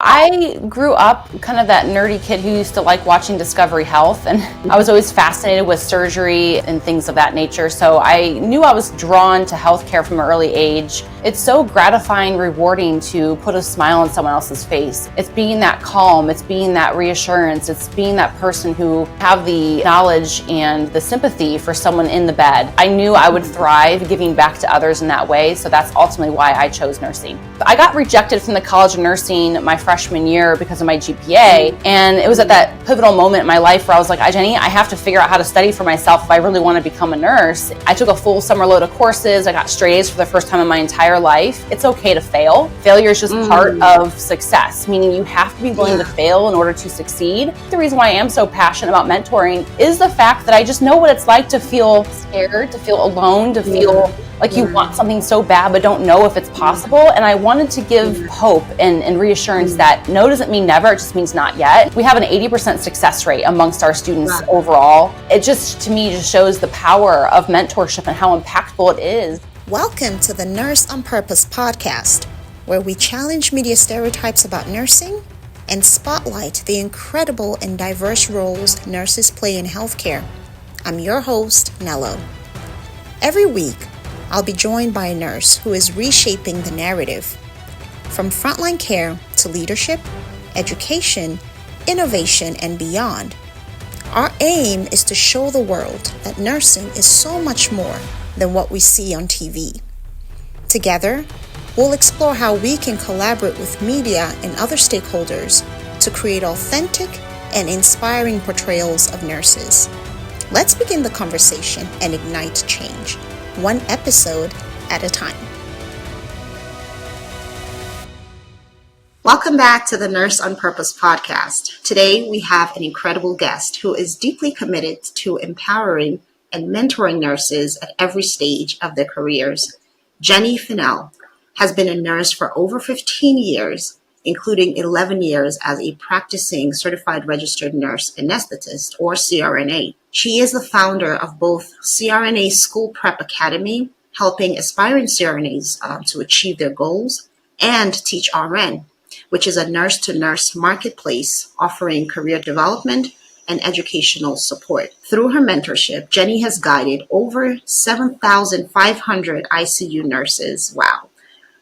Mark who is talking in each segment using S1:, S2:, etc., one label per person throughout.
S1: I grew up kind of that nerdy kid who used to like watching Discovery Health, and I was always fascinated with surgery and things of that nature. So I knew I was drawn to healthcare from an early age. It's so gratifying, rewarding to put a smile on someone else's face. It's being that calm, it's being that reassurance, it's being that person who have the knowledge and the sympathy for someone in the bed. I knew I would thrive giving back to others in that way, so that's ultimately why I chose nursing. I got rejected from the College of Nursing my freshman year because of my GPA, and it was at that pivotal moment in my life where I was like, Jenny, I have to figure out how to study for myself if I really want to become a nurse. I took a full summer load of courses. I got straight A's for the first time in my entire life. It's okay to fail. Failure is just part of success, meaning you have to be willing to fail in order to succeed. The reason why I am so passionate about mentoring is the fact that I just know what it's like to feel scared, to feel alone, to feel like you want something so bad but don't know if it's possible. And I wanted to give hope and reassurance that no doesn't mean never, it just means not yet. We have an 80% success rate amongst our students overall. It just, to me, just shows the power of mentorship and how impactful it is.
S2: Welcome to the Nurse on Purpose podcast, where we challenge media stereotypes about nursing and spotlight the incredible and diverse roles nurses play in healthcare. I'm your host, Nello. Every week, I'll be joined by a nurse who is reshaping the narrative. From frontline care to leadership, education, innovation, and beyond. Our aim is to show the world that nursing is so much more than what we see on TV. Together, we'll explore how we can collaborate with media and other stakeholders to create authentic and inspiring portrayals of nurses. Let's begin the conversation and ignite change, one episode at a time. Welcome back to the Nurse on Purpose podcast. Today, we have an incredible guest who is deeply committed to empowering and mentoring nurses at every stage of their careers. Jenny Finnell has been a nurse for over 15 years, including 11 years as a practicing certified registered nurse anesthetist, or CRNA. She is the founder of both CRNA School Prep Academy, helping aspiring CRNAs to achieve their goals, and TeachRN, which is a nurse-to-nurse marketplace offering career development and educational support. Through her mentorship, Jenny has guided over 7,500 ICU nurses,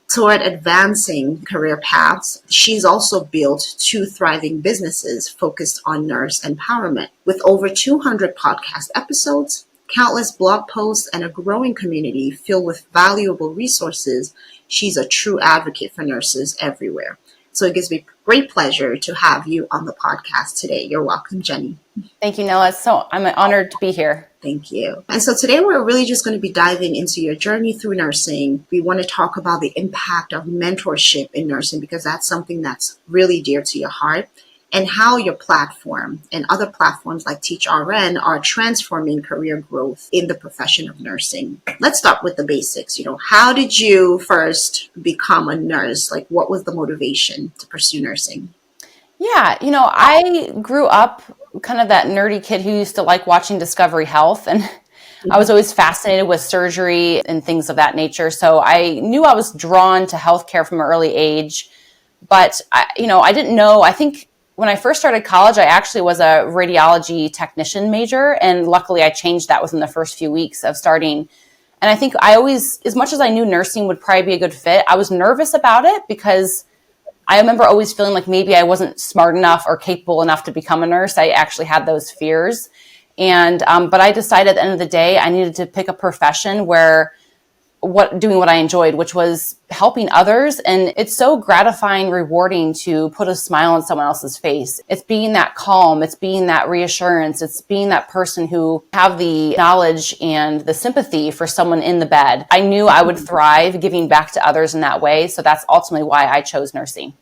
S2: toward advancing career paths. She's also built 2 thriving businesses focused on nurse empowerment. With over 200 podcast episodes, countless blog posts, and a growing community filled with valuable resources, she's a true advocate for nurses everywhere. So it gives me great pleasure to have you on the podcast today. You're welcome, Jenny.
S1: Thank you, Nella. I'm honored to be here.
S2: Thank you. And so today we're really just going to be diving into your journey through nursing. We want to talk about the impact of mentorship in nursing because that's something that's really dear to your heart, and how your platform and other platforms like TeachRN are transforming career growth in the profession of nursing. Let's start with the basics. How did you first become a nurse? Like, what was the motivation to pursue nursing?
S1: Yeah, I grew up kind of that nerdy kid who used to like watching Discovery Health, and I was always fascinated with surgery and things of that nature. So I knew I was drawn to healthcare from an early age, but I didn't know. I think when I first started college, I actually was a radiology technician major, and luckily I changed that within the first few weeks of starting. And I think I always, as much as I knew nursing would probably be a good fit, I was nervous about it because I remember always feeling like maybe I wasn't smart enough or capable enough to become a nurse. I actually had those fears. And, but I decided at the end of the day, I needed to pick a profession doing what I enjoyed, which was helping others. And it's so gratifying, rewarding to put a smile on someone else's face. It's being that calm. It's being that reassurance. It's being that person who have the knowledge and the sympathy for someone in the bed. I knew I would thrive giving back to others in that way. So that's ultimately why I chose nursing.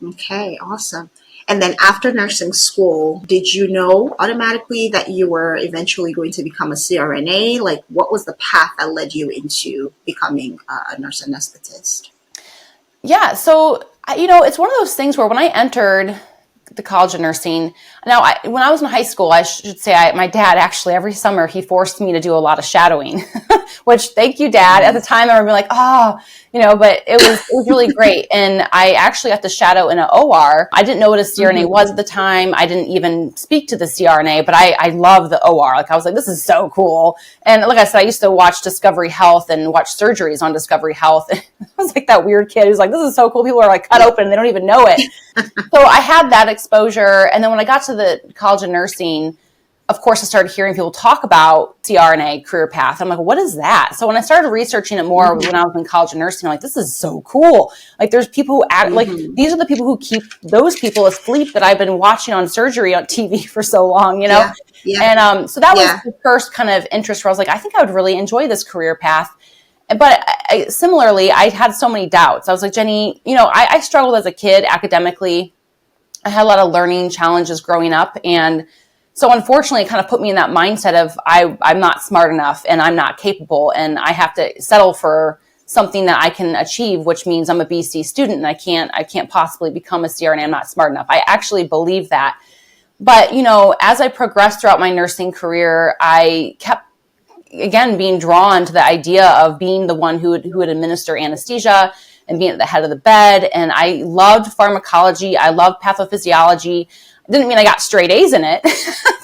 S2: Okay, awesome. And then after nursing school, did you know automatically that you were eventually going to become a CRNA? Like, what was the path that led you into becoming a nurse anesthetist?
S1: Yeah, so, it's one of those things where when I entered the College of Nursing. Now, when I was in high school, I should say, my dad actually, every summer, he forced me to do a lot of shadowing, which, thank you, Dad. At the time, I remember like, but it was really great. And I actually got to shadow in an OR. I didn't know what a CRNA was at the time. I didn't even speak to the CRNA, but I love the OR. Like, I was like, this is so cool. And like I said, I used to watch Discovery Health and watch surgeries on Discovery Health. And I was like that weird kid who's like, this is so cool. People are like cut open and they don't even know it. So I had that exposure. And then when I got to the College of Nursing, of course, I started hearing people talk about CRNA career path. I'm like, what is that? So when I started researching it more when I was in College of Nursing, I'm like, this is so cool. Like, there's people who act like these are the people who keep those people asleep that I've been watching on surgery on TV for so long, And so that was the first kind of interest where I was like, I think I would really enjoy this career path. But similarly, I had so many doubts. I was like, Jenny, I struggled as a kid academically. I had a lot of learning challenges growing up. And so unfortunately, it kind of put me in that mindset of I'm not smart enough and I'm not capable and I have to settle for something that I can achieve, which means I'm a BC student and I can't possibly become a CRNA. I'm not smart enough. I actually believe that. But, as I progressed throughout my nursing career, I kept, again, being drawn to the idea of being the one who would administer anesthesia and being at the head of the bed. And I loved pharmacology. I loved pathophysiology. Didn't mean I got straight A's in it,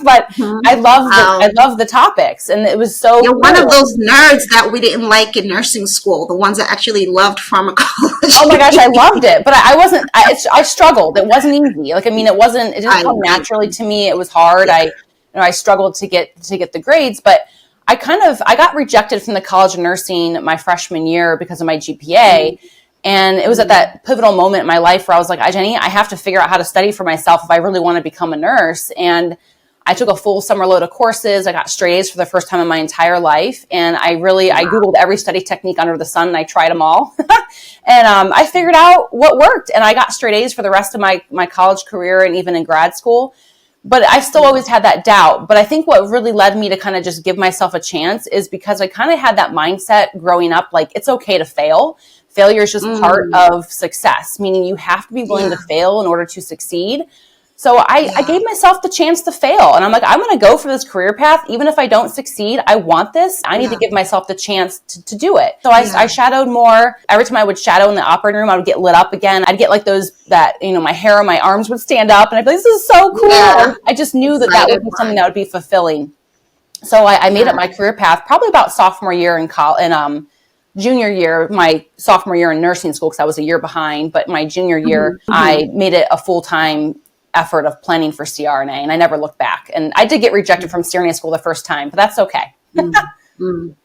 S1: but I love the topics, and it was so.
S2: You're one of those nerds that we didn't like in nursing school, the ones that actually loved pharmacology.
S1: Oh my gosh, I loved it, but I wasn't. I struggled. It wasn't easy. Like, I mean, it didn't come naturally to me. It was hard. Yeah. I struggled to get the grades, but I got rejected from the College of Nursing my freshman year because of my GPA. And it was at that pivotal moment in my life where I was like, Jenny, I have to figure out how to study for myself if I really want to become a nurse. And I took a full summer load of courses. I got straight A's for the first time in my entire life. And I Googled every study technique under the sun and I tried them all. And I figured out what worked. And I got straight A's for the rest of my college career and even in grad school. But I still always had that doubt. But I think what really led me to kind of just give myself a chance is because I kind of had that mindset growing up, like, it's okay to fail. Failure is just part of success, meaning you have to be willing to fail in order to succeed. So I gave myself the chance to fail. And I'm like, I'm going to go for this career path. Even if I don't succeed, I want this. I need to give myself the chance to do it. So I shadowed more. Every time I would shadow in the operating room, I would get lit up again. I'd get like those that, my hair on my arms would stand up. And I'd be like, this is so cool. Yeah. I just knew that would be something that would be fulfilling. So I made it my career path probably about sophomore year in college. Junior year, my sophomore year in nursing school, because I was a year behind, but my junior year, I made it a full-time effort of planning for CRNA, and I never looked back. And I did get rejected from CRNA school the first time, but that's okay.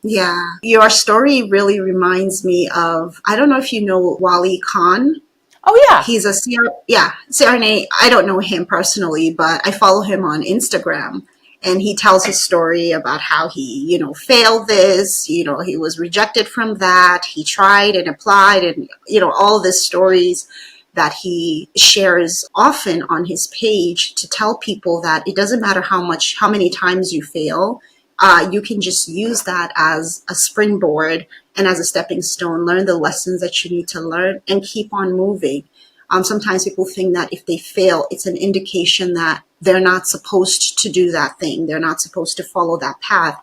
S2: Yeah. Your story really reminds me of, I don't know if you know Wally Khan.
S1: Oh, yeah.
S2: He's a CRNA. I don't know him personally, but I follow him on Instagram. And he tells his story about how he, failed this, he was rejected from that. He tried and applied and, all of these stories that he shares often on his page to tell people that it doesn't matter how many times you fail. You can just use that as a springboard and as a stepping stone, learn the lessons that you need to learn and keep on moving. Sometimes people think that if they fail, it's an indication that they're not supposed to do that thing. They're not supposed to follow that path.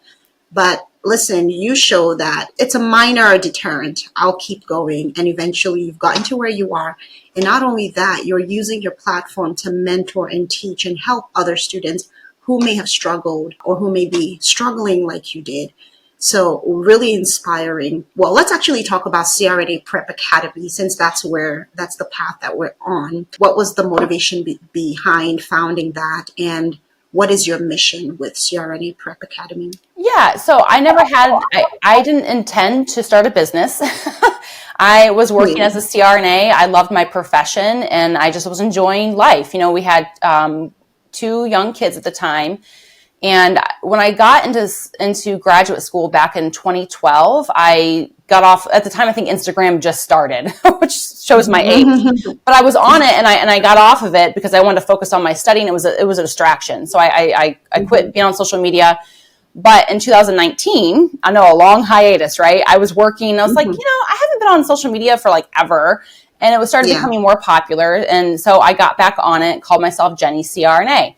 S2: But listen, you show that it's a minor deterrent. I'll keep going. And eventually you've gotten to where you are. And not only that, you're using your platform to mentor and teach and help other students who may have struggled or who may be struggling like you did. So really inspiring. Well, let's actually talk about CRNA Prep Academy, since that's the path that we're on. What was the motivation behind founding that? And what is your mission with CRNA Prep Academy?
S1: Yeah, so I didn't intend to start a business. I was working as a CRNA. I loved my profession and I just was enjoying life. We had 2 young kids at the time. And when I got into graduate school back in 2012, I got off, at the time I think Instagram just started, which shows my age. But I was on it and I got off of it because I wanted to focus on my studying. It was a distraction. So I quit being on social media. But in 2019, I know, a long hiatus, right? I was working. I was like, I haven't been on social media for like ever. and it was started becoming more popular. And so I got back on it, called myself Jenny CRNA.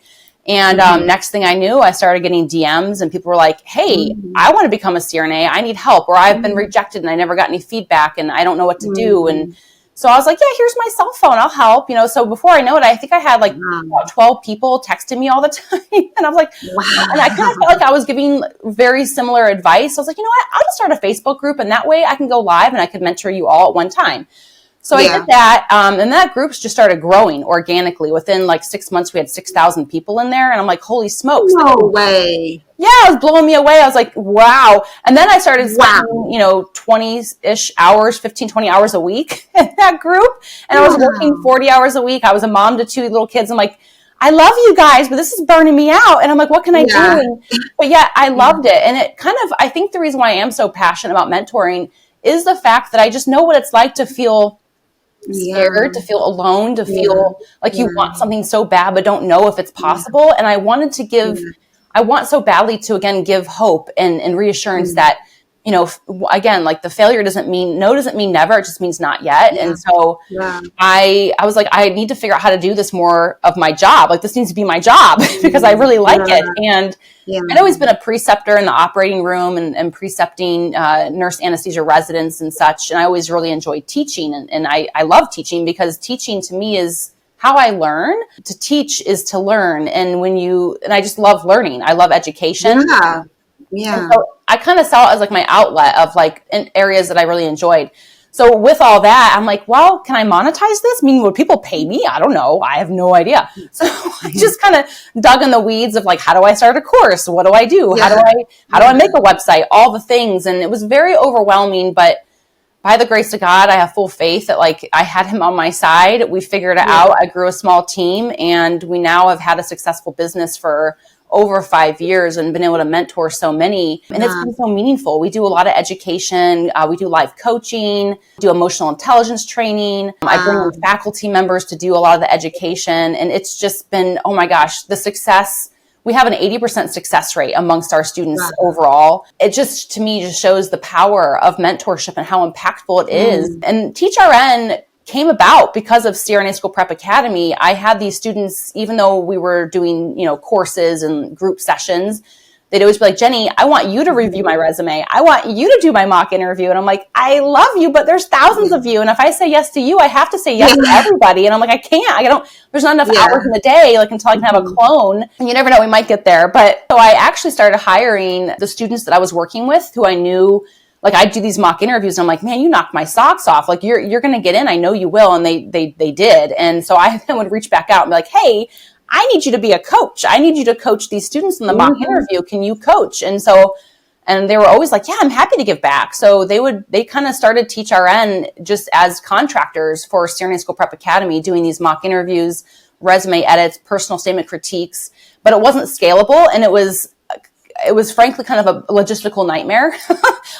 S1: And next thing I knew, I started getting DMs and people were like, hey, I want to become a CRNA. I need help, or I've been rejected and I never got any feedback and I don't know what to do. And so I was like, yeah, here's my cell phone. I'll help. So before I know it, I think I had like about 12 people texting me all the time. And I was like, and I kind of felt like I was giving very similar advice. I was like, you know what? I'll just start a Facebook group and that way I can go live and I could mentor you all at one time. So I did that, and that group just started growing organically. Within like 6 months, we had 6,000 people in there, and I'm like, holy smokes.
S2: No way.
S1: Yeah, it was blowing me away. I was like, wow. And then I started spending, 20-ish hours, 15, 20 hours a week in that group, and I was working 40 hours a week. I was a mom to 2 little kids. I'm like, I love you guys, but this is burning me out. And I'm like, what can I do? But yeah, I loved it. And it kind of, I think the reason why I am so passionate about mentoring is the fact that I just know what it's like to feel scared, to feel alone, to feel like you want something so bad but don't know if it's possible. And I wanted to give, I want so badly to again give hope and reassurance that, again, like the failure doesn't mean never, it just means not yet. And so I was like, I need to figure out how to do this more of my job. Like this needs to be my job because I really like it. And I'd always been a preceptor in the operating room and precepting nurse anesthesia residents and such. And I always really enjoyed teaching. And I love teaching because teaching to me is how I learn. To teach is to learn. And I just love learning. I love education. Yeah. So I kind of saw it as like my outlet of like in areas that I really enjoyed. So with all that, I'm like, well, can I monetize this? I mean, would people pay me? I don't know. I have no idea. So I just kind of dug in the weeds of like, how do I start a course? What do I do? How do I make a website? All the things. And it was very overwhelming, but by the grace of God, I have full faith that like I had him on my side. We figured it out. I grew a small team and we now have had a successful business for over 5 years and been able to mentor so many. And it's been so meaningful. We do a lot of education. We do live coaching, do emotional intelligence training. I bring in faculty members to do a lot of the education. And it's just been, oh my gosh, the success. We have an 80% success rate amongst our students overall. It just, to me, just shows the power of mentorship and how impactful it is. And TeachRN came about because of CRNA School Prep Academy. I had these students, even though we were doing, courses and group sessions, they'd always be like, Jenny, I want you to review my resume. I want you to do my mock interview. And I'm like, I love you, but there's thousands of you. And if I say yes to you, I have to say yes to everybody. And I'm like, I can't, there's not enough hours in the day, like until I can have a clone. And you never know, we might get there. But so I actually started hiring the students that I was working with who I knew. Like I'd do these mock interviews and I'm like, man, you knocked my socks off. Like you're going to get in. I know you will. And they did. And so I then would reach back out and be like, hey, I need you to be a coach. I need you to coach these students in the mock interview. Can you coach? And they were always like, yeah, I'm happy to give back. So they kind of started TeachRN just as contractors for CRNA School Prep Academy, doing these mock interviews, resume edits, personal statement critiques, but it wasn't scalable. And it was frankly kind of a logistical nightmare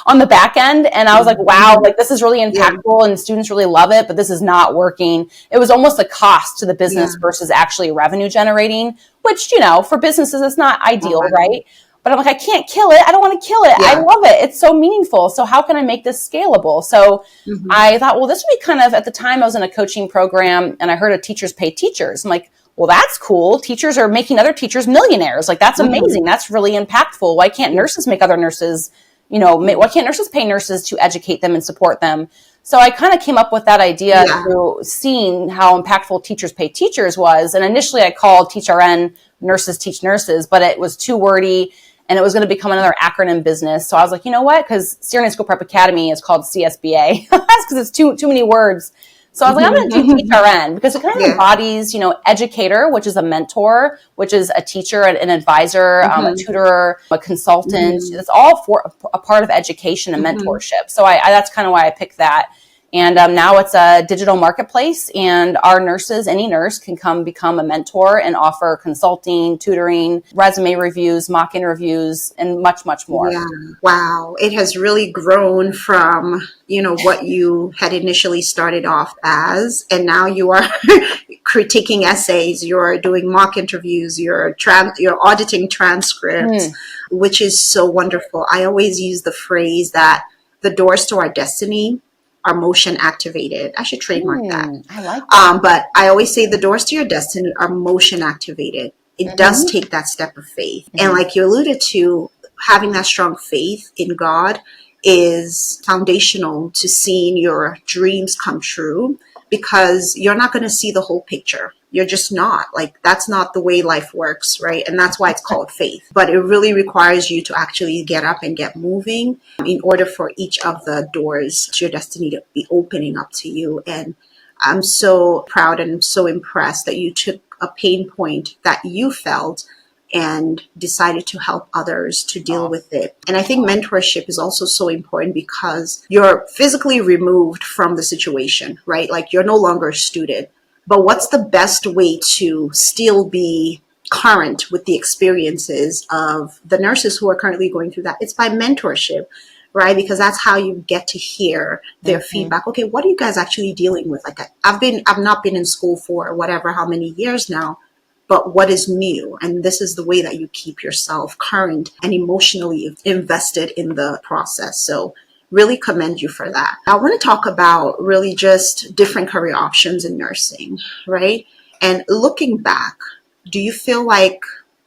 S1: on the back end. And I was like, wow, like this is really impactful and students really love it, but this is not working. It was almost a cost to the business versus actually revenue generating, which, for businesses, it's not ideal, right? But I'm like, I can't kill it. I don't want to kill it. I love it. It's so meaningful. So how can I make this scalable? So I thought, well, this would be kind of, at the time I was in a coaching program and I heard of teachers pay teachers. I'm like, well, that's cool. Teachers are making other teachers millionaires. Like, that's amazing. That's really impactful. Why can't nurses make other nurses, why can't nurses pay nurses to educate them and support them? So I kind of came up with that idea through seeing how impactful teachers pay teachers was. And initially I called TeachRN Nurses Teach Nurses, but it was too wordy and it was going to become another acronym business. So I was like, you know what? Because CRNA School Prep Academy is called CSBA. That's because it's too many words. So I was like, I'm going to do TeachRN because it kind of embodies, educator, which is a mentor, which is a teacher, an advisor, a tutor, a consultant. It's all for a part of education and mentorship. So that's kind of why I picked that. And now it's a digital marketplace, and our nurses, any nurse, can come become a mentor and offer consulting, tutoring, resume reviews, mock interviews, and much, much more.
S2: Yeah. Wow. It has really grown from, what you had initially started off as, and now you are critiquing essays, you're doing mock interviews, you're auditing transcripts, which is so wonderful. I always use the phrase that the doors to our destiny are motion activated. I should trademark that.
S1: I like that.
S2: But I always say the doors to your destiny are motion activated. It does take that step of faith. And like you alluded to, having that strong faith in God is foundational to seeing your dreams come true, because you're not going to see the whole picture. You're just not. Like, that's not the way life works, right? And that's why it's called faith. But it really requires you to actually get up and get moving in order for each of the doors to your destiny to be opening up to you. And I'm so proud and so impressed that you took a pain point that you felt and decided to help others to deal with it. And I think mentorship is also so important because you're physically removed from the situation, right? Like, you're no longer a student. But what's the best way to still be current with the experiences of the nurses who are currently going through that? It's by mentorship, right? Because that's how you get to hear their feedback. Okay, what are you guys actually dealing with? Like, I've not been in school for whatever, how many years now, but what is new? And this is the way that you keep yourself current and emotionally invested in the process. So really commend you for that. I want to talk about really just different career options in nursing, right? And looking back, do you feel like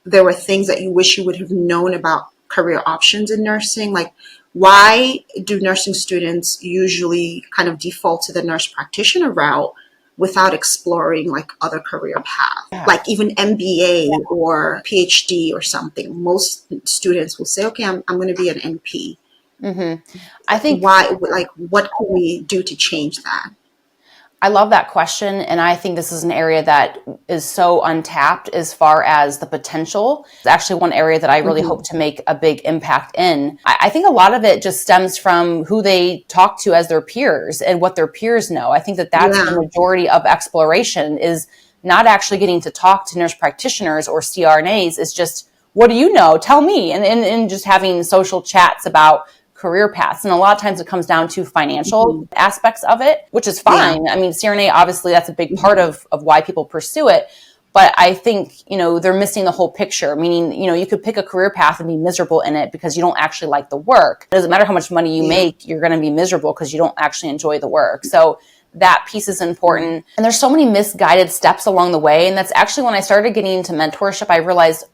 S2: there were things that you wish you would have known about career options in nursing? Like, why do nursing students usually kind of default to the nurse practitioner route without exploring like other career paths, like even MBA or PhD or something? Most students will say, okay, I'm going to be an NP.
S1: I think
S2: Why, like, what can we do to change that?
S1: I love that question. And I think this is an area that is so untapped as far as the potential. It's actually one area that I really hope to make a big impact in. I think a lot of it just stems from who they talk to as their peers and what their peers know. I think that that's the majority of exploration, is not actually getting to talk to nurse practitioners or CRNAs. It's just, what do you know? Tell me. And just having social chats about career paths. And a lot of times it comes down to financial aspects of it, which is fine. I mean, CRNA, obviously that's a big part of why people pursue it. But I think, they're missing the whole picture, meaning, you could pick a career path and be miserable in it because you don't actually like the work. It doesn't matter how much money you make, you're going to be miserable because you don't actually enjoy the work. So that piece is important. And there's so many misguided steps along the way. And that's actually when I started getting into mentorship, I realized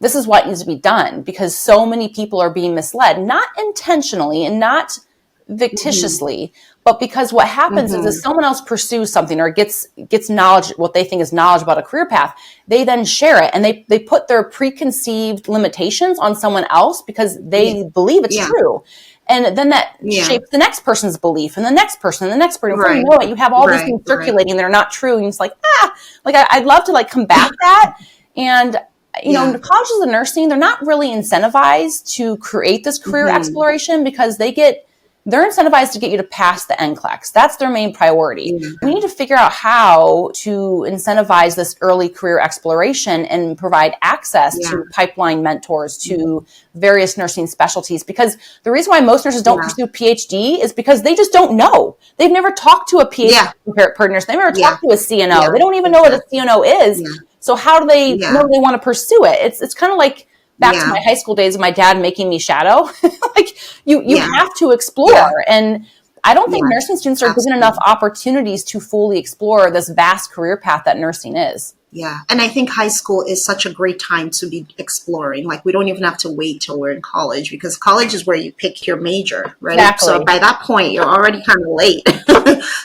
S1: this is what needs to be done, because so many people are being misled, not intentionally and not fictitiously, but because what happens is if someone else pursues something or gets knowledge, what they think is knowledge about a career path, they then share it and they put their preconceived limitations on someone else because they believe it's true. And then that shapes the next person's belief and the next person and the next person. Before you know it, you have all these things circulating that are not true. And it's like, I'd love to like combat that. And the colleges of nursing, they're not really incentivized to create this career exploration because they're incentivized to get you to pass the NCLEX. That's their main priority. We need to figure out how to incentivize this early career exploration and provide access to pipeline mentors to various nursing specialties. Because the reason why most nurses don't pursue PhD is because they just don't know. They've never talked to a PhD per nurse. They've never talked to a CNO. They don't even know what a CNO is. So how do they know they want to pursue it? It's kind of like back to my high school days of my dad making me shadow. Like you have to explore. And I don't think nursing students are given enough opportunities to fully explore this vast career path that nursing is.
S2: Yeah. And I think high school is such a great time to be exploring. Like, we don't even have to wait till we're in college, because college is where you pick your major, right?
S1: Exactly.
S2: So by that point, you're already kind of late.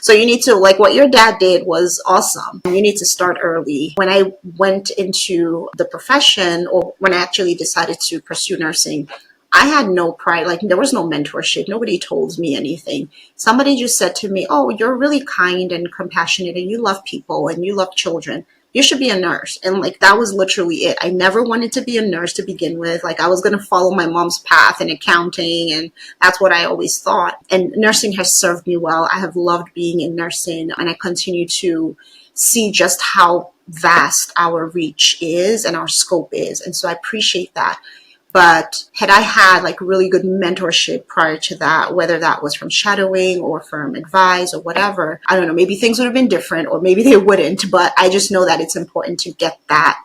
S2: So you need to, like, what your dad did was awesome. You need to start early. When I went into the profession, or when I actually decided to pursue nursing, I had no pride. Like, there was no mentorship. Nobody told me anything. Somebody just said to me, oh, you're really kind and compassionate and you love people and you love children. You should be a nurse. And like, that was literally it. I never wanted to be a nurse to begin with. Like, I was going to follow my mom's path in accounting, and that's what I always thought. And nursing has served me well. I have loved being in nursing, and I continue to see just how vast our reach is and our scope is. And so I appreciate that. But had I had like really good mentorship prior to that, whether that was from shadowing or from advice or whatever, I don't know, maybe things would have been different, or maybe they wouldn't. But I just know that it's important to get that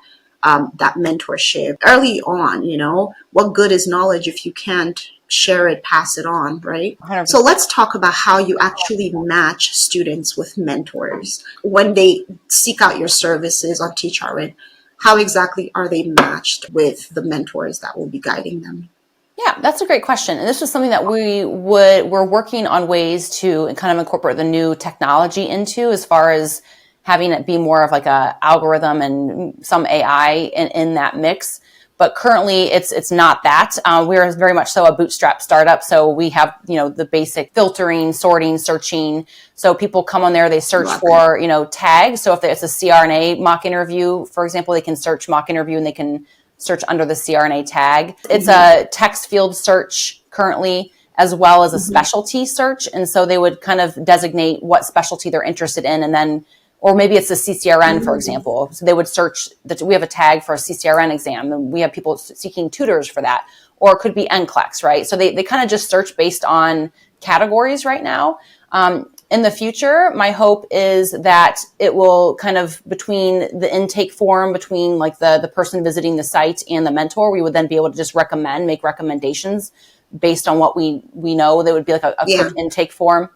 S2: mentorship early on. What good is knowledge if you can't share it, pass it on, right?
S1: 100%.
S2: So let's talk about how you actually match students with mentors. When they seek out your services on TeachRN, how exactly are they matched with the mentors that will be guiding them?
S1: Yeah, that's a great question. And this was something that we're working on ways to kind of incorporate the new technology into, as far as having it be more of like a algorithm and some AI in that mix. But currently it's not that. We're very much so a bootstrap startup. So we have, the basic filtering, sorting, searching. So people come on there, they search for, tags. So if it's a CRNA mock interview, for example, they can search mock interview and they can search under the CRNA tag. It's a text field search currently, as well as a specialty search. And so they would kind of designate what specialty they're interested in. And then, or maybe it's a CCRN, for example. So they would search that we have a tag for a CCRN exam, and we have people seeking tutors for that. Or it could be NCLEX, right? So they kind of just search based on categories right now. In the future, my hope is that it will kind of, between the intake form, between like the person visiting the site and the mentor, we would then be able to just make recommendations based on what we know. There would be like a quick intake form.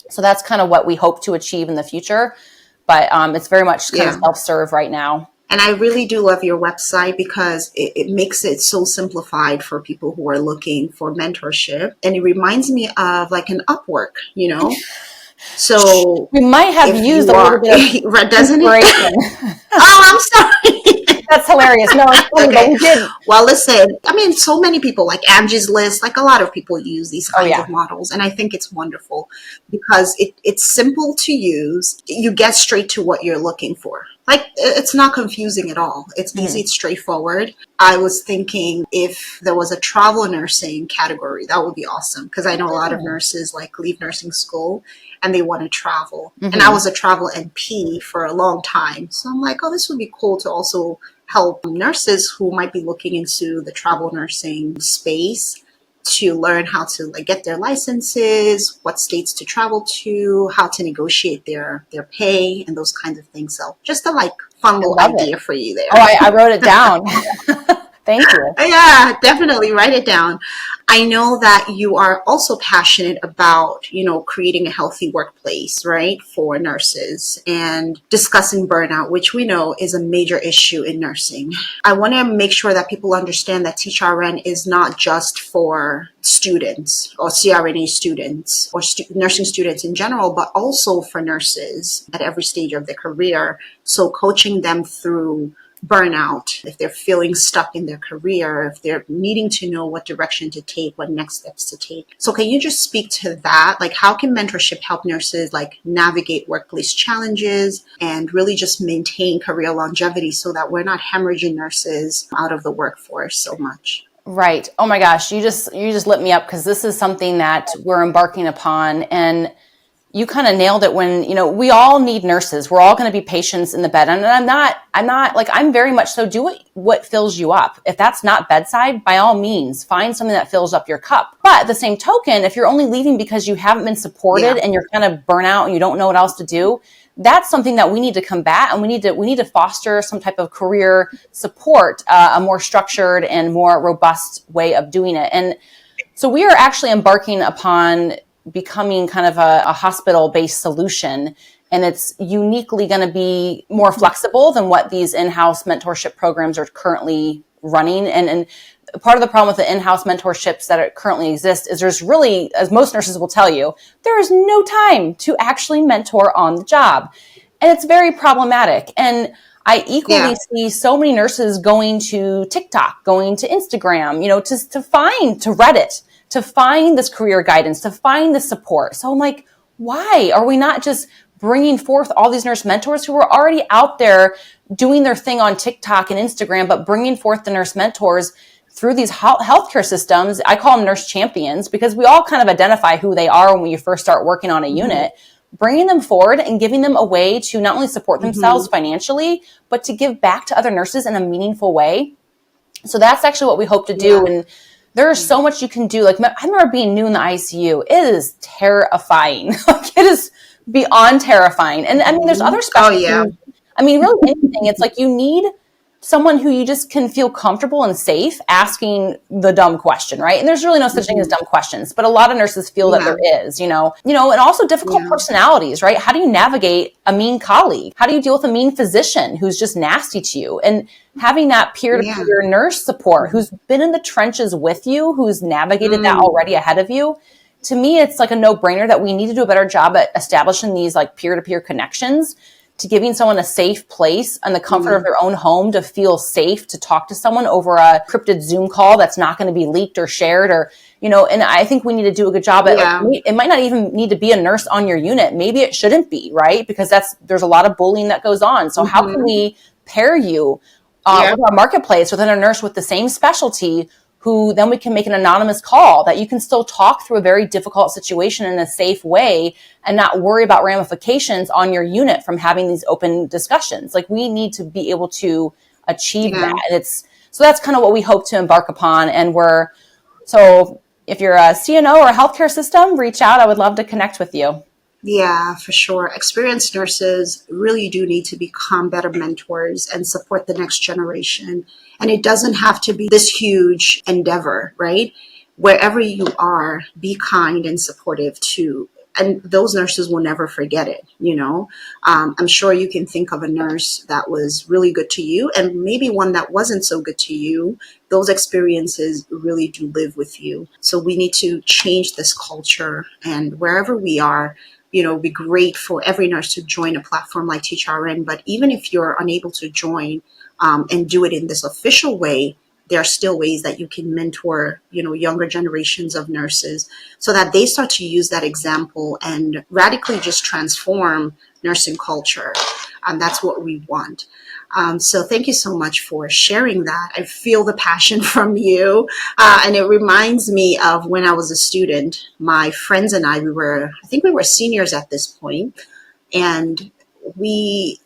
S1: So that's kind of what we hope to achieve in the future. But it's very much kind of self-serve right now.
S2: And I really do love your website because it makes it so simplified for people who are looking for mentorship. And it reminds me of like an Upwork, So
S1: we might have used a little bit of
S2: doesn't
S1: inspiration.
S2: Oh, I'm sorry.
S1: That's hilarious. No, it's funny, but we did.
S2: Well, listen, so many people, like Angie's List, like a lot of people use these kinds of models. And I think it's wonderful because it's simple to use. You get straight to what you're looking for. Like, it's not confusing at all. It's easy, it's straightforward. I was thinking if there was a travel nursing category, that would be awesome. Because I know a lot of nurses like leave nursing school and they want to travel. And I was a travel NP for a long time. So I'm like, this would be cool to also help nurses who might be looking into the travel nursing space to learn how to get their licenses, what states to travel to, how to negotiate their pay, and those kinds of things. So just a fun little idea for you there.
S1: Oh, I wrote it down. Thank you.
S2: Yeah, definitely write it down. I know that you are also passionate about, creating a healthy workplace, right, for nurses and discussing burnout, which we know is a major issue in nursing. I want to make sure that people understand that TeachRN is not just for students or CRNA students or nursing students in general, but also for nurses at every stage of their career. So coaching them through burnout, if they're feeling stuck in their career, if they're needing to know what direction to take, what next steps to take. So can you just speak to that? How can mentorship help nurses navigate workplace challenges and really just maintain career longevity so that we're not hemorrhaging nurses out of the workforce so much?
S1: Right. Oh my gosh, you just lit me up, because this is something that we're embarking upon, and you kind of nailed it when, we all need nurses. We're all going to be patients in the bed. And I'm very much so, do what fills you up. If that's not bedside, by all means, find something that fills up your cup. But at the same token, if you're only leaving because you haven't been supported and you're kind of burnt out and you don't know what else to do, that's something that we need to combat, and we need to foster some type of career support, a more structured and more robust way of doing it. And so we are actually embarking upon becoming kind of a hospital-based solution. And it's uniquely going to be more flexible than what these in-house mentorship programs are currently running. And part of the problem with the in-house mentorships that currently exist is there's really, as most nurses will tell you, there is no time to actually mentor on the job. And it's very problematic. And I equally see so many nurses going to TikTok, going to Instagram, to Reddit, to find this career guidance, to find the support. So I'm like, why are we not just bringing forth all these nurse mentors who are already out there doing their thing on TikTok and Instagram, but bringing forth the nurse mentors through these healthcare systems? I call them nurse champions, because we all kind of identify who they are when you first start working on a unit. Bringing them forward and giving them a way to not only support themselves financially, but to give back to other nurses in a meaningful way. So that's actually what we hope to do. And there's so much you can do. I remember being new in the ICU. It is terrifying. It is beyond terrifying. And there's other specialties. Really anything. It's you need someone who you just can feel comfortable and safe asking the dumb question, right? And there's really no such thing as dumb questions, but a lot of nurses feel that there is, and also difficult personalities, right? How do you navigate a mean colleague? How do you deal with a mean physician who's just nasty to you? And having that peer-to-peer nurse support who's been in the trenches with you, who's navigated that already ahead of you, to me, it's like a no-brainer that we need to do a better job at establishing these like peer-to-peer connections, to giving someone a safe place and the comfort of their own home to feel safe to talk to someone over a encrypted Zoom call that's not going to be leaked or shared, or, and I think we need to do a good job at, it might not even need to be a nurse on your unit. Maybe it shouldn't be, right? Because there's a lot of bullying that goes on. So how can we pair you with our marketplace within a nurse with the same specialty, who then we can make an anonymous call that you can still talk through a very difficult situation in a safe way and not worry about ramifications on your unit from having these open discussions. Like, we need to be able to achieve that. And so that's kind of what we hope to embark upon. And so if you're a CNO or a healthcare system, reach out. I would love to connect with you.
S2: Yeah, for sure. Experienced nurses really do need to become better mentors and support the next generation. And it doesn't have to be this huge endeavor, right? Wherever you are, be kind and supportive too. And those nurses will never forget it, I'm sure you can think of a nurse that was really good to you, and maybe one that wasn't so good to you. Those experiences really do live with you. So we need to change this culture, and wherever we are, it'd be great for every nurse to join a platform like TeachRN. But even if you're unable to join and do it in this official way, there are still ways that you can mentor, younger generations of nurses so that they start to use that example and radically just transform nursing culture. And that's what we want. So thank you so much for sharing that. I feel the passion from you. And it reminds me of when I was a student. My friends and I were seniors at this point. And we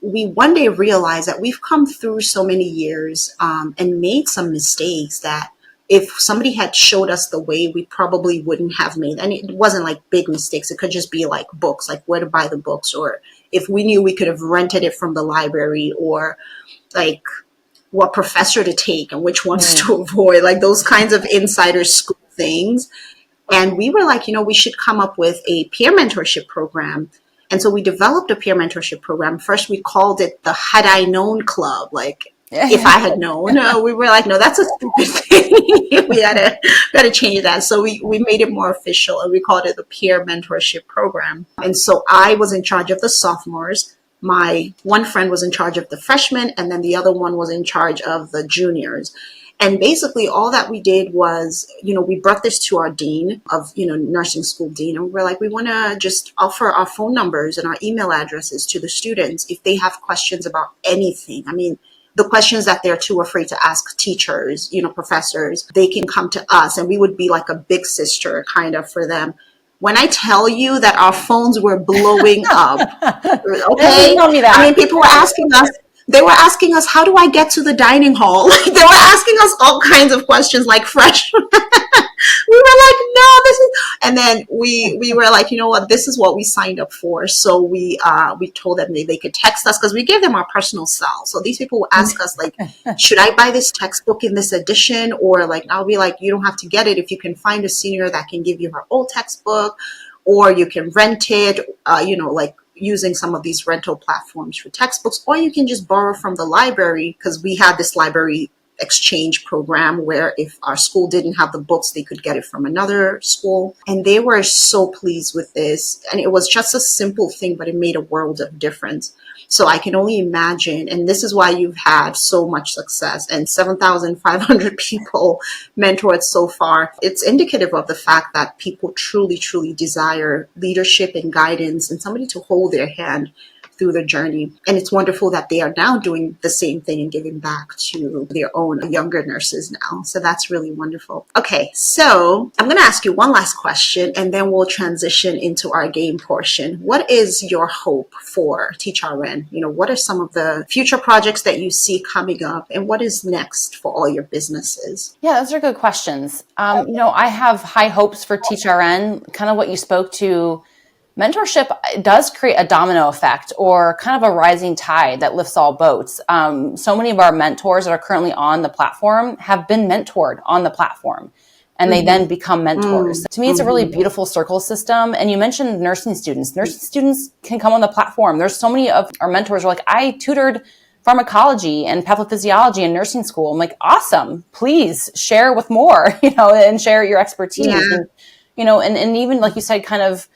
S2: one day realized that we've come through so many years and made some mistakes that if somebody had showed us the way, we probably wouldn't have made. And it wasn't like big mistakes. It could just be like books, like where to buy the books, or if we knew we could have rented it from the library, or like what professor to take and which ones to avoid, like those kinds of insider school things. And we were like, we should come up with a peer mentorship program. And so we developed a peer mentorship program. First, we called it the Had I Known Club. Like, if I had known, we were like, no, that's a stupid thing. we had to change that. So we made it more official, and we called it the peer mentorship program. And so I was in charge of the sophomores. My one friend was in charge of the freshmen, and then the other one was in charge of the juniors. And basically all that we did was, we brought this to our dean of, nursing school dean. And we were like, we want to just offer our phone numbers and our email addresses to the students if they have questions about anything. I mean, the questions that they're too afraid to ask teachers, professors, they can come to us, and we would be like a big sister kind of for them. When I tell you that our phones were blowing up, okay?
S1: Tell me that.
S2: I mean, people were asking us, they were asking us, how do I get to the dining hall? Like, they were asking us all kinds of questions like freshmen. We were like, no, and then we were like, you know what, this is what we signed up for. So we told them they could text us, because we gave them our personal cell. So these people would ask us like, should I buy this textbook in this edition? Or like, I'll be like, you don't have to get it if you can find a senior that can give you her old textbook, or you can rent it, like using some of these rental platforms for textbooks, or you can just borrow from the library, because we had this library exchange program where if our school didn't have the books, they could get it from another school. And they were so pleased with this. And it was just a simple thing, but it made a world of difference. So I can only imagine, and this is why you've had so much success and 7,500 people mentored so far. It's indicative of the fact that people truly, truly desire leadership and guidance and somebody to hold their hand through the journey. And it's wonderful that they are now doing the same thing and giving back to their own younger nurses now. So that's really wonderful. Okay, so I'm going to ask you one last question, and then we'll transition into our game portion. What is your hope for TeachRN? What are some of the future projects that you see coming up, and what is next for all your businesses?
S1: Yeah, those are good questions. I have high hopes for TeachRN, kind of what you spoke to Mentorship does create a domino effect or kind of a rising tide that lifts all boats. So many of our mentors that are currently on the platform have been mentored on the platform, and they then become mentors. To me, it's a really beautiful circle system. And you mentioned nursing students. Nursing students can come on the platform. There's so many of our mentors who are like, I tutored pharmacology and pathophysiology in nursing school. I'm like, awesome. Please share with more, and share your expertise.
S2: Yeah.
S1: And even like you said, kind of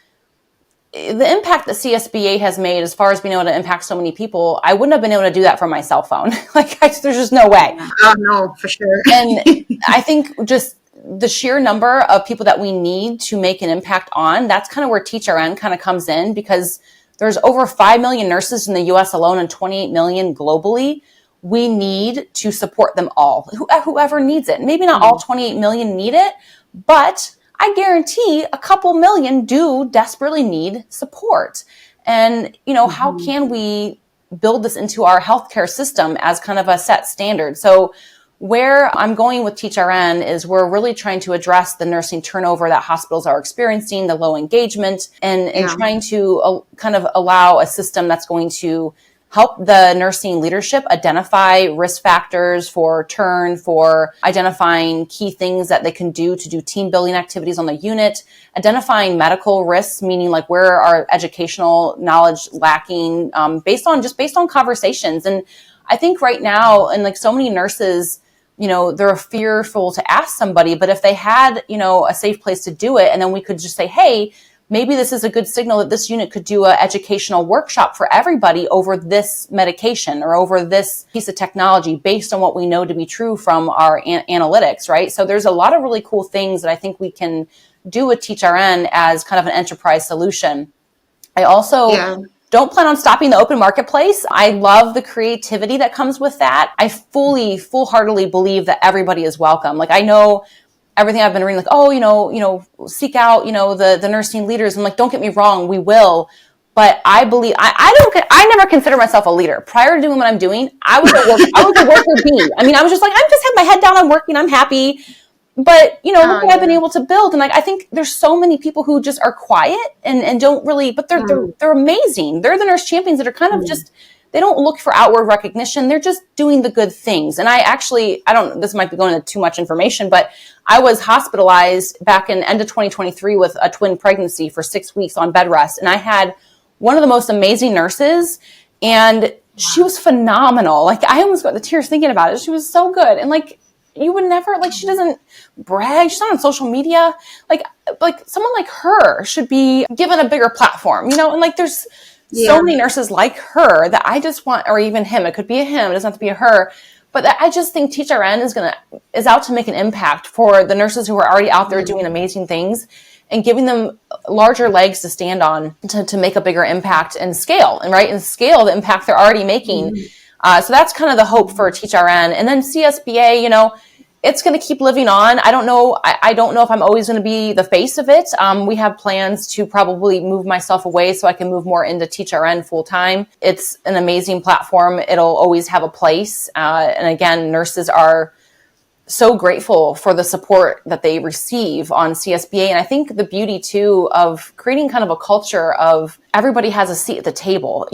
S1: the impact that CSBA has made as far as being able to impact so many people, I wouldn't have been able to do that from my cell phone. There's just no way.
S2: Oh, no, for sure.
S1: And I think just the sheer number of people that we need to make an impact on, that's kind of where TeachRN kind of comes in, because there's over 5 million nurses in the US alone and 28 million globally. We need to support them all, whoever needs it. Maybe not all 28 million need it, but I guarantee a couple million do desperately need support. And, how can we build this into our healthcare system as kind of a set standard? So where I'm going with TeachRN is we're really trying to address the nursing turnover that hospitals are experiencing, the low engagement, and trying to kind of allow a system that's going to help the nursing leadership identify risk factors for turn, for identifying key things that they can do to do team building activities on the unit, identifying medical risks, meaning like where are educational knowledge lacking, based on conversations. And I think right now, and like so many nurses, they're fearful to ask somebody, but if they had, a safe place to do it, and then we could just say, hey, maybe this is a good signal that this unit could do an educational workshop for everybody over this medication or over this piece of technology based on what we know to be true from our analytics, right? So there's a lot of really cool things that I think we can do with TeachRN as kind of an enterprise solution. I also don't plan on stopping the open marketplace. I love the creativity that comes with that. I full-heartedly believe that everybody is welcome. Like I know everything I've been reading, like, seek out, the nursing leaders. I'm like, don't get me wrong, we will. But I believe, I never consider myself a leader. Prior to doing what I'm doing, I was a worker bee. I mean, I was just like, I'm just have my head down, I'm working, I'm happy. But, look what I've been able to build. And like, I think there's so many people who just are quiet and don't really, but they're amazing. They're the nurse champions that are kind of just, they don't look for outward recognition. They're just doing the good things. And this might be going into too much information, but I was hospitalized back in end of 2023 with a twin pregnancy for 6 weeks on bed rest. And I had one of the most amazing nurses, and she was phenomenal. Like I almost got the tears thinking about it. She was so good. And like, you would never, like, she doesn't brag. She's not on social media. Like someone like her should be given a bigger platform, and like there's so many nurses like her that I just want, or even him, it could be a him, it doesn't have to be a her, but I just think TeachRN is out to make an impact for the nurses who are already out there doing amazing things and giving them larger legs to stand on to make a bigger impact and scale, and scale the impact they're already making. So that's kind of the hope for TeachRN. And then CSBA, it's going to keep living on. I don't know if I'm always going to be the face of it. We have plans to probably move myself away so I can move more into TeachRN full time. It's an amazing platform. It'll always have a place. And again, nurses are so grateful for the support that they receive on CSBA. And I think the beauty too of creating kind of a culture of everybody has a seat at the table.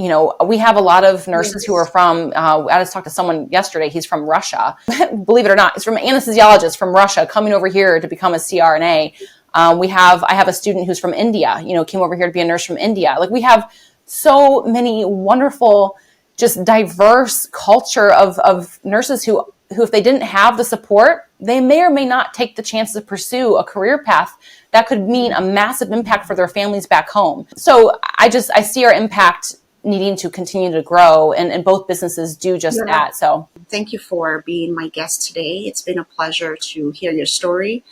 S1: We have a lot of nurses who are from, I just talked to someone yesterday, he's from Russia. Believe it or not, he's from anesthesiologist from Russia coming over here to become a CRNA. I have a student who's from India, came over here to be a nurse from India. Like we have so many wonderful, just diverse culture of nurses who if they didn't have the support, they may or may not take the chance to pursue a career path that could mean a massive impact for their families back home. So I see our impact needing to continue to grow, and both businesses do just that. So
S2: thank you for being my guest today. It's been a pleasure to hear your story.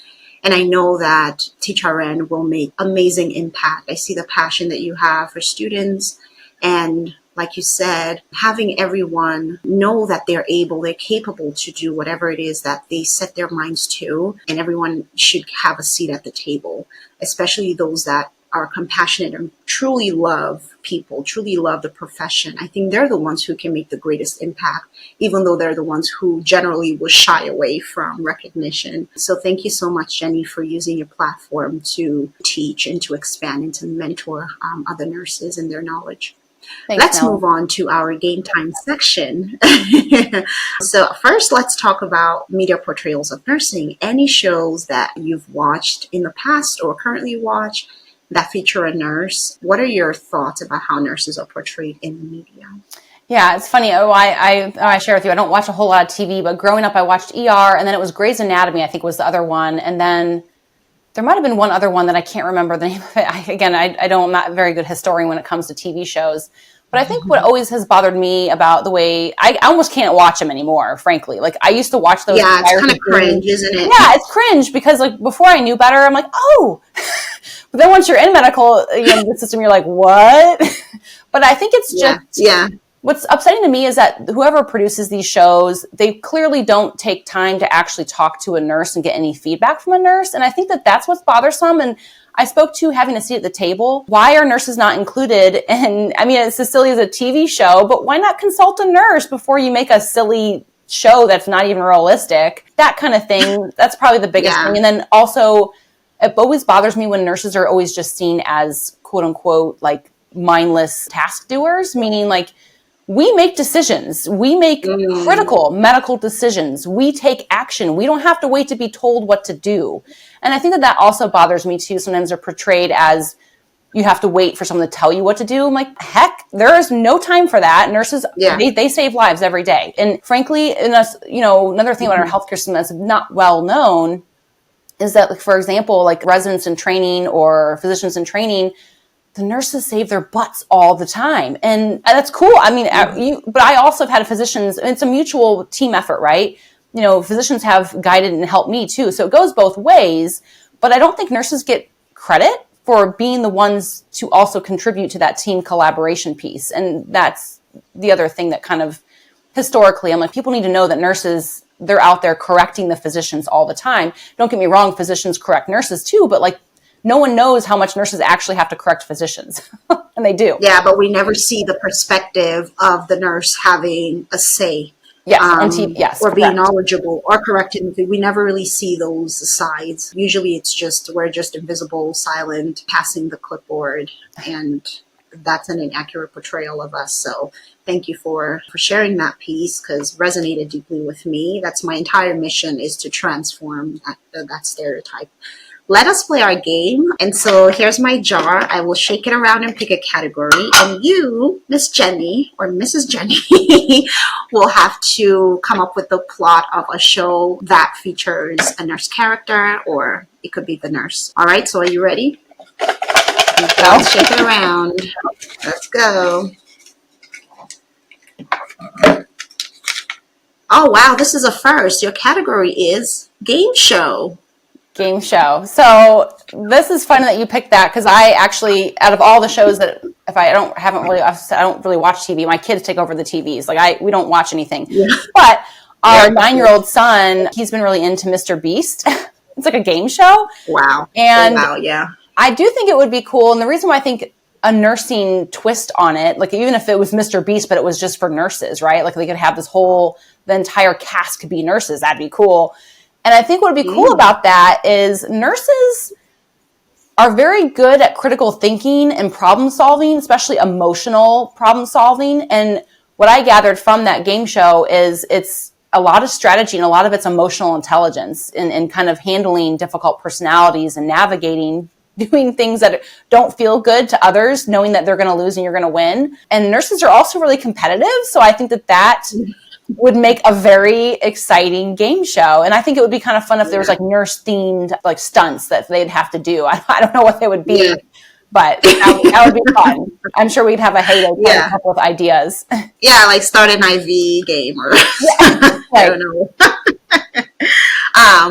S2: And I know that TeachRN will make amazing impact. I see the passion that you have for students, and like you said, having everyone know that they're capable to do whatever it is that they set their minds to, and everyone should have a seat at the table, especially those that are compassionate and truly love people, truly love the profession, I think they're the ones who can make the greatest impact, even though they're the ones who generally will shy away from recognition. So thank you so much, Jenny, for using your platform to teach and to expand and to mentor other nurses and their knowledge.
S1: Thanks,
S2: Let's
S1: Mel.
S2: move on to our game time section. So first, let's talk about media portrayals of nursing. Any shows that you've watched in the past or currently watch that feature a nurse? What are your thoughts about how nurses are portrayed in the media?
S1: Yeah, it's funny. I share with you, I don't watch a whole lot of TV, but growing up, I watched ER, and then it was Grey's Anatomy, I think was the other one. And then there might have been one other one that I can't remember the name of it. I'm not a very good historian when it comes to TV shows. But I think what always has bothered me about the way, I almost can't watch them anymore, frankly. Like, I used to watch those.
S2: Yeah, it's kind of cringe, isn't it?
S1: Yeah, it's cringe because, like, before I knew better, I'm like, oh. But then once you're in medical the system, you're like, what? But I think it's just, what's upsetting to me is that whoever produces these shows, they clearly don't take time to actually talk to a nurse and get any feedback from a nurse. And I think that that's what's bothersome. And I spoke to having a seat at the table. Why are nurses not included? And I mean, it's as silly as a TV show, but why not consult a nurse before you make a silly show that's not even realistic? That kind of thing. That's probably the biggest thing. And then also, it always bothers me when nurses are always just seen as quote unquote, like mindless task doers, meaning like, we make decisions. We make critical medical decisions. We take action. We don't have to wait to be told what to do. And I think that also bothers me too. Sometimes they're portrayed as you have to wait for someone to tell you what to do. I'm like, heck, there is no time for that. Nurses, they save lives every day. And frankly, another thing about our healthcare system that's not well known is that, like, for example, like residents in training or physicians in training, the nurses save their butts all the time. And that's cool. I mean, but I also have had physicians, and it's a mutual team effort, right? Physicians have guided and helped me too. So it goes both ways, but I don't think nurses get credit for being the ones to also contribute to that team collaboration piece. And that's the other thing that kind of historically, I'm like, people need to know that nurses, they're out there correcting the physicians all the time. Don't get me wrong, physicians correct nurses too, but like, no one knows how much nurses actually have to correct physicians. And they do.
S2: Yeah, but we never see the perspective of the nurse having a say.
S1: Yes,
S2: or being knowledgeable or correcting. We never really see those sides. Usually we're just invisible, silent, passing the clipboard. And that's an inaccurate portrayal of us. So thank you for sharing that piece, because resonated deeply with me. That's my entire mission, is to transform that stereotype. Let us play our game. And so here's my jar. I will shake it around and pick a category. And you, Miss Jenny, or Mrs. Jenny, will have to come up with the plot of a show that features a nurse character, or it could be the nurse. All right, so are you ready? Let's shake it around. Let's go. Oh, wow, this is a first. Your category is game show.
S1: Game show. So this is fun that you picked that, because I actually, out of all the shows that I don't really watch TV. My kids take over the TVs. Like we don't watch anything. Yeah. But our 9-year-old son, he's been really into Mr. Beast. It's like a game show.
S2: Wow.
S1: And
S2: yeah.
S1: I do think it would be cool. And the reason why I think a nursing twist on it, like even if it was Mr. Beast, but it was just for nurses, right? Like they could have the entire cast could be nurses. That'd be cool. And I think what would be cool about that is nurses are very good at critical thinking and problem solving, especially emotional problem solving. And what I gathered from that game show is it's a lot of strategy and a lot of it's emotional intelligence in kind of handling difficult personalities and navigating, doing things that don't feel good to others, knowing that they're going to lose and you're going to win. And nurses are also really competitive. So I think that would make a very exciting game show. And I think it would be kind of fun if there was like nurse themed like stunts that they'd have to do. I don't know what they would be, but that would be fun. I'm sure we'd have a heyday to come up with ideas.
S2: Yeah, like start an IV game or I don't know.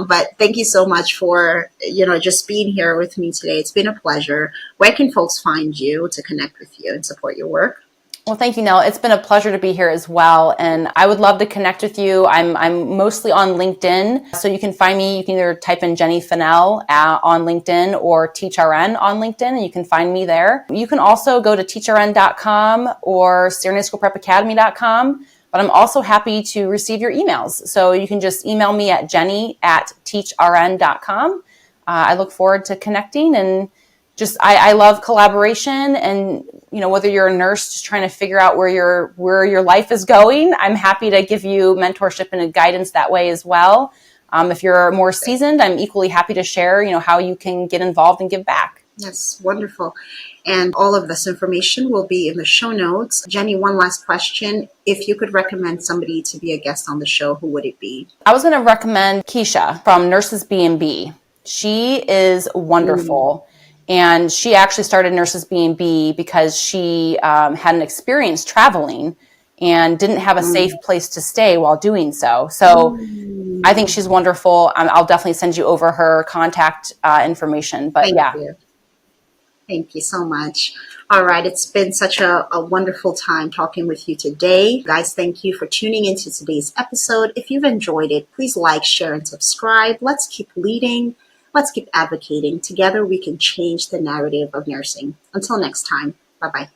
S2: But thank you so much for, just being here with me today. It's been a pleasure. Where can folks find you to connect with you and support your work?
S1: Well, thank you, Nell. It's been a pleasure to be here as well. And I would love to connect with you. I'm mostly on LinkedIn. So you can find me. You can either type in Jenny Finnell on LinkedIn or TeachRN on LinkedIn, and you can find me there. You can also go to teachrn.com or CRNA But I'm also happy to receive your emails. So you can just email me at jenny@teachrn.com. I look forward to connecting, and I love collaboration, and whether you're a nurse just trying to figure out where your life is going, I'm happy to give you mentorship and guidance that way as well. If you're more seasoned, I'm equally happy to share how you can get involved and give back.
S2: Yes, wonderful. And all of this information will be in the show notes. Jenny, one last question. If you could recommend somebody to be a guest on the show, who would it be?
S1: I was going to recommend Keisha from Nurses B&B. She is wonderful. And she actually started Nurses B&B because she had an experience traveling and didn't have a safe place to stay while doing so. So I think she's wonderful. I'll definitely send you over her contact information. But
S2: Thank you. Thank you so much. All right. It's been such a wonderful time talking with you today. Guys, thank you for tuning into today's episode. If you've enjoyed it, please like, share, and subscribe. Let's keep leading. Let's keep advocating. Together, we can change the narrative of nursing. Until next time. Bye-bye.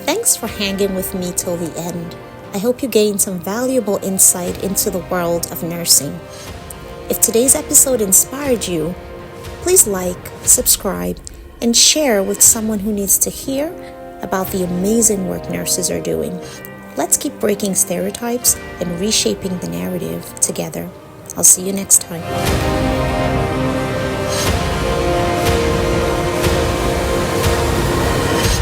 S3: Thanks for hanging with me till the end. I hope you gained some valuable insight into the world of nursing. If today's episode inspired you, please like, subscribe, and share with someone who needs to hear about the amazing work nurses are doing. Let's keep breaking stereotypes and reshaping the narrative together. I'll see you next time.